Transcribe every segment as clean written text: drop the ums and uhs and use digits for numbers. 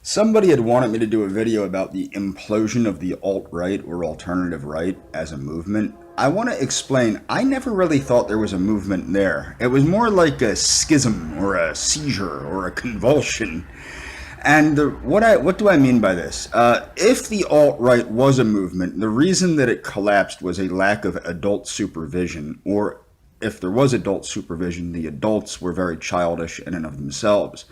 Somebody had wanted me to do a video about the implosion of the alt-right or alternative right as a movement. I want to explain, I never really thought there was a movement there. It was more like a schism or a seizure or a convulsion. And what do I mean by this? If the alt-right was a movement, the reason that it collapsed was a lack of adult supervision, or if there was adult supervision, the adults were very childish in and of themselves.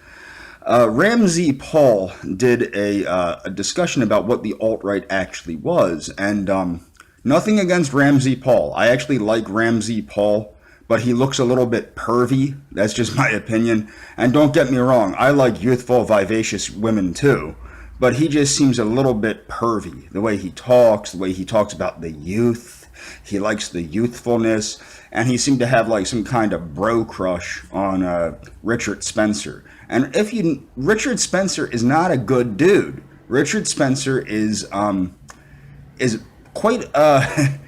Ramsey Paul did a discussion about what the alt-right actually was, and nothing against Ramsey Paul. I actually like Ramsey Paul, but he looks a little bit pervy. That's just my opinion. And don't get me wrong, I like youthful, vivacious women too, but he just seems a little bit pervy. The way he talks about the youth. He likes the youthfulness, and he seemed to have like some kind of bro crush on Richard Spencer. And Richard Spencer is not a good dude. Richard Spencer is quite a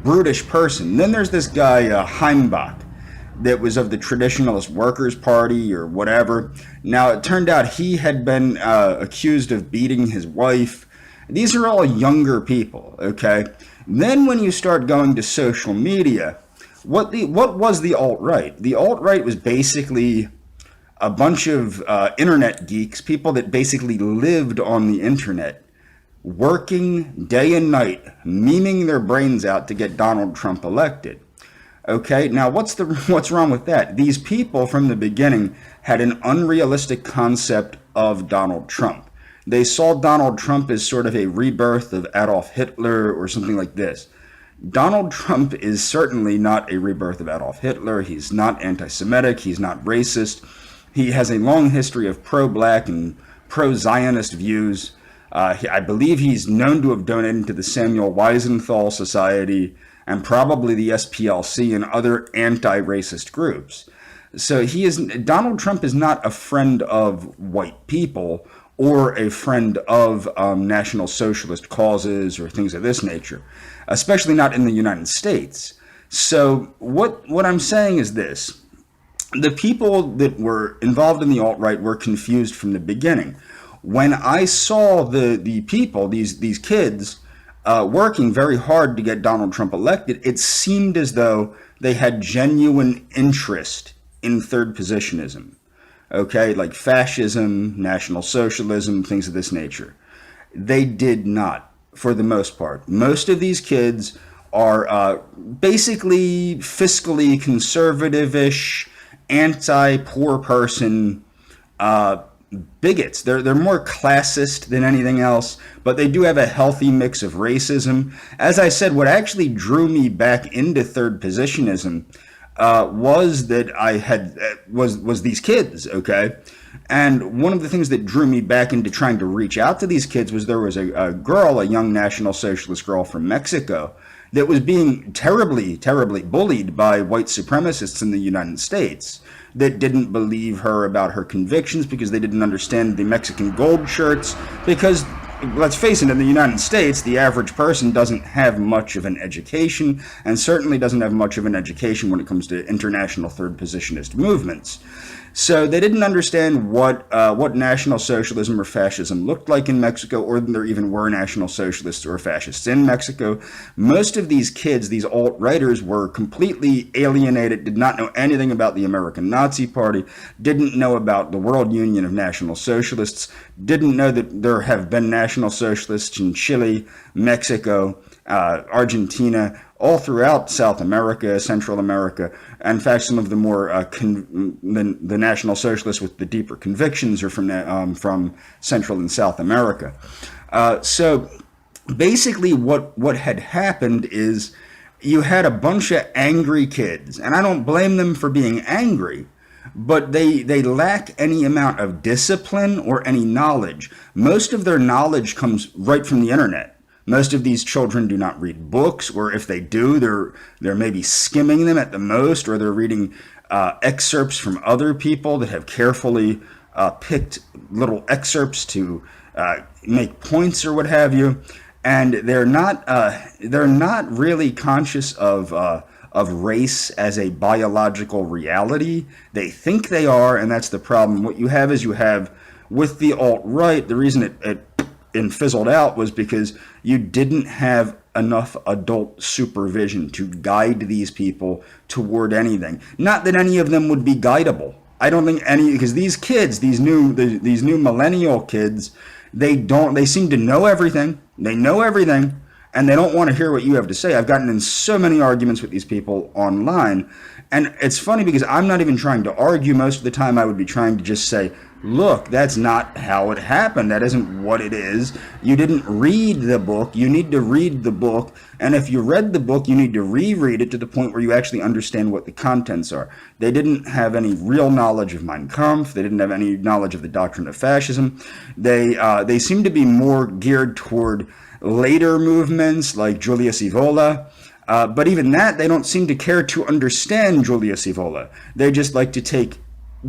brutish person. Then there's this guy Heimbach that was of the Traditionalist Workers' Party or whatever. Now it turned out he had been accused of beating his wife. These are all younger people, okay? Then when you start going to social media, what was the alt-right? The alt-right was basically a bunch of internet geeks, people that basically lived on the internet, working day and night, memeing their brains out to get Donald Trump elected. Okay, now what's wrong with that? These people from the beginning had an unrealistic concept of Donald Trump. They saw Donald Trump as sort of a rebirth of Adolf Hitler or something like this. Donald Trump is certainly not a rebirth of Adolf Hitler. He's not anti-Semitic. He's not racist. He has a long history of pro-black and pro-Zionist views. I believe he's known to have donated to the Samuel Wiesenthal Society and probably the SPLC and other anti-racist groups. So Donald Trump is not a friend of white people or a friend of National Socialist causes or things of this nature, especially not in the United States. So what I'm saying is this. The people that were involved in the alt-right were confused from the beginning. When I saw the people, these kids, working very hard to get Donald Trump elected, it seemed as though they had genuine interest in third positionism. Okay, like fascism, National Socialism, things of this nature. They did not, for the most part. Most of these kids are basically fiscally conservative-ish, anti-poor person bigots. They're more classist than anything else, but they do have a healthy mix of racism. As I said, what actually drew me back into third positionism was that I had was these kids, okay? And one of the things that drew me back into trying to reach out to these kids was there was a girl, a young National Socialist girl from Mexico, that was being terribly, terribly bullied by white supremacists in the United States that didn't believe her about her convictions because they didn't understand the Mexican gold shirts. Because, let's face it, in the United States, the average person doesn't have much of an education, and certainly doesn't have much of an education when it comes to international third positionist movements. So they didn't understand what National Socialism or fascism looked like in Mexico, or there even were National Socialists or fascists in Mexico. Most of these kids, these alt-righters, were completely alienated, did not know anything about the American Nazi Party, didn't know about the World Union of National Socialists, didn't know that there have been National Socialists in Chile, Mexico, Argentina, all throughout South America, Central America. In fact, some of the more the National Socialists with the deeper convictions are from Central and South America. So basically, what had happened is you had a bunch of angry kids, and I don't blame them for being angry, but they lack any amount of discipline or any knowledge. Most of their knowledge comes right from the internet. Most of these children do not read books, or if they do, they're maybe skimming them at the most, or they're reading excerpts from other people that have carefully picked little excerpts to make points or what have you. And they're not really conscious of race as a biological reality. They think they are, and that's the problem. What you have is With the alt-right, the reason it fizzled out was because you didn't have enough adult supervision to guide these people toward anything. Not that any of them would be guidable. I don't think any, because these kids, these new millennial kids, they seem to know everything. They know everything, and they don't want to hear what you have to say. I've gotten in so many arguments with these people online, and it's funny because I'm not even trying to argue. Most of the time I would be trying to just say, look, that's not how it happened. That isn't what it is. You didn't read the book. You need to read the book. And if you read the book, you need to reread it to the point where you actually understand what the contents are. They didn't have any real knowledge of Mein Kampf. They didn't have any knowledge of the doctrine of fascism. They seem to be more geared toward later movements like Julius Evola. But even that, they don't seem to care to understand Julius Evola. They just like to take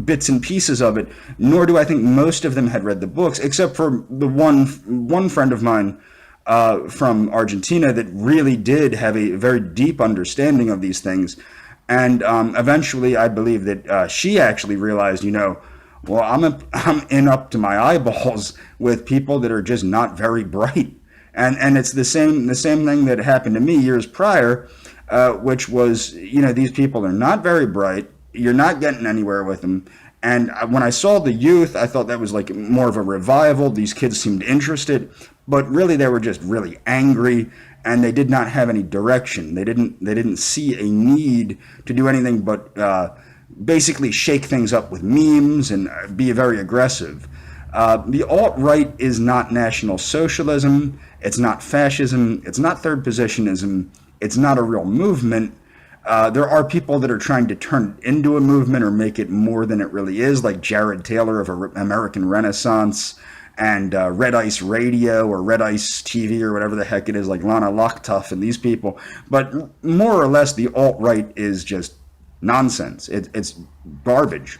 bits and pieces of it, nor do I think most of them had read the books, except for the one friend of mine from Argentina that really did have a very deep understanding of these things. And eventually I believe that she actually realized, well, I'm in up to my eyeballs with people that are just not very bright. And it's the same thing that happened to me years prior, which was, these people are not very bright. You're not getting anywhere with them. And when I saw the youth, I thought that was like more of a revival. These kids seemed interested, but really they were just really angry, and they did not have any direction. They didn't see a need to do anything but basically shake things up with memes and be very aggressive. The alt-right is not National Socialism. It's not fascism. It's not third positionism. It's not a real movement. There are people that are trying to turn it into a movement or make it more than it really is, like Jared Taylor of American Renaissance and Red Ice Radio or Red Ice TV or whatever the heck it is, like Lana Locktuff and these people. But more or less, the alt-right is just nonsense. It's garbage.